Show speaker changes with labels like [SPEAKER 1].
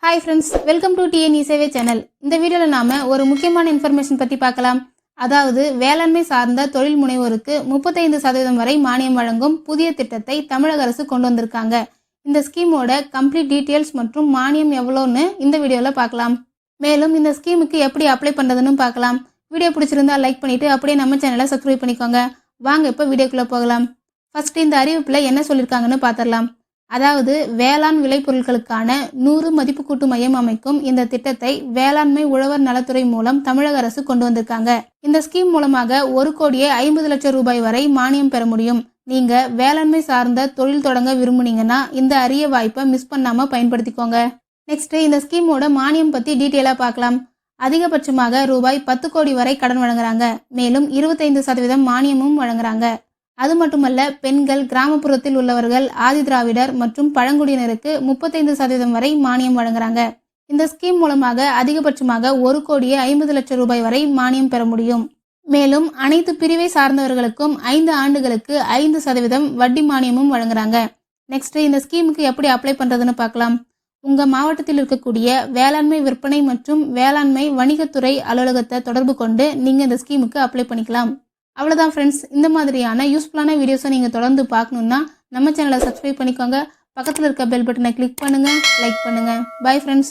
[SPEAKER 1] Hi friends, welcome to TN e-Sevai channel. இந்த வீடியோவில் நாம் ஒரு முக்கியமான இன்ஃபர்மேஷன் பற்றி பார்க்கலாம். அதாவது வேளாண்மை சார்ந்த தொழில் முனைவோருக்கு 35% வரை மானியம் வழங்கும் புதிய திட்டத்தை தமிழக அரசு கொண்டு வந்திருக்காங்க. இந்த ஸ்கீமோட கம்ப்ளீட் டீட்டெயில்ஸ் மற்றும் மானியம் எவ்வளோன்னு இந்த வீடியோவில் பார்க்கலாம். மேலும் இந்த ஸ்கீமுக்கு எப்படி அப்ளை பண்ணுறதுன்னு பார்க்கலாம். வீடியோ பிடிச்சிருந்தா லைக் பண்ணிவிட்டு அப்படியே நம்ம சேனலை சப்ஸ்கிரைப் பண்ணிக்கோங்க. வாங்க இப்போ வீடியோக்குள்ளே போகலாம். ஃபர்ஸ்ட் இந்த அறிவிப்பில் என்ன சொல்லியிருக்காங்கன்னு பார்த்துடலாம். அதாவது வேளாண் விளைபொருட்களுக்கான 100 மதிப்பு கூட்டு மையம் அமைக்கும் இந்த திட்டத்தை வேளாண்மை உழவர் நலத்துறை மூலம் தமிழக அரசு கொண்டு வந்திருக்காங்க. இந்த ஸ்கீம் மூலமாக 1,50,00,000 ரூபாய் வரை மானியம் பெற முடியும். நீங்க வேளாண்மை சார்ந்த தொழில் தொடங்க விரும்புனீங்கன்னா இந்த அரிய வாய்ப்பை மிஸ் பண்ணாம பயன்படுத்திக்கோங்க. நெக்ஸ்ட் இந்த ஸ்கீமோட மானியம் பத்தி டீட்டெயிலா பார்க்கலாம். அதிகபட்சமாக ரூபாய் 10 கோடி வரை கடன் வழங்குறாங்க. மேலும் 25% மானியமும் வழங்குறாங்க. அது மட்டுமல்ல, பெண்கள், கிராமப்புறத்தில் உள்ளவர்கள், ஆதி திராவிடர் மற்றும் பழங்குடியினருக்கு 35% வரை மானியம் வழங்குறாங்க. இந்த ஸ்கீம் மூலமாக அதிகபட்சமாக 1,50,00,000 ரூபாய் வரை மானியம் பெற முடியும். மேலும் அனைத்து பிரிவை சார்ந்தவர்களுக்கும் 5 ஆண்டுகளுக்கு 5% வட்டி மானியமும் வழங்குறாங்க. நெக்ஸ்ட் இந்த ஸ்கீமுக்கு எப்படி அப்ளை பண்றதுன்னு பார்க்கலாம். உங்க மாவட்டத்தில் இருக்கக்கூடிய வேளாண்மை விற்பனை மற்றும் வேளாண்மை வணிகத்துறை அலுவலகத்தை தொடர்பு கொண்டு நீங்க இந்த ஸ்கீமுக்கு அப்ளை பண்ணிக்கலாம். அவ்வளோதான் ஃப்ரெண்ட்ஸ். இந்த மாதிரியான யூஸ்ஃபுல்லான வீடியோஸை நீங்கள் தொடர்ந்து பார்க்கணுன்னா நம்ம சேனலை சப்ஸ்கிரைப் பண்ணிக்கோங்க. பக்கத்தில் இருக்க பெல் பட்டனை கிளிக் பண்ணுங்கள், லைக் பண்ணுங்கள். Bye friends.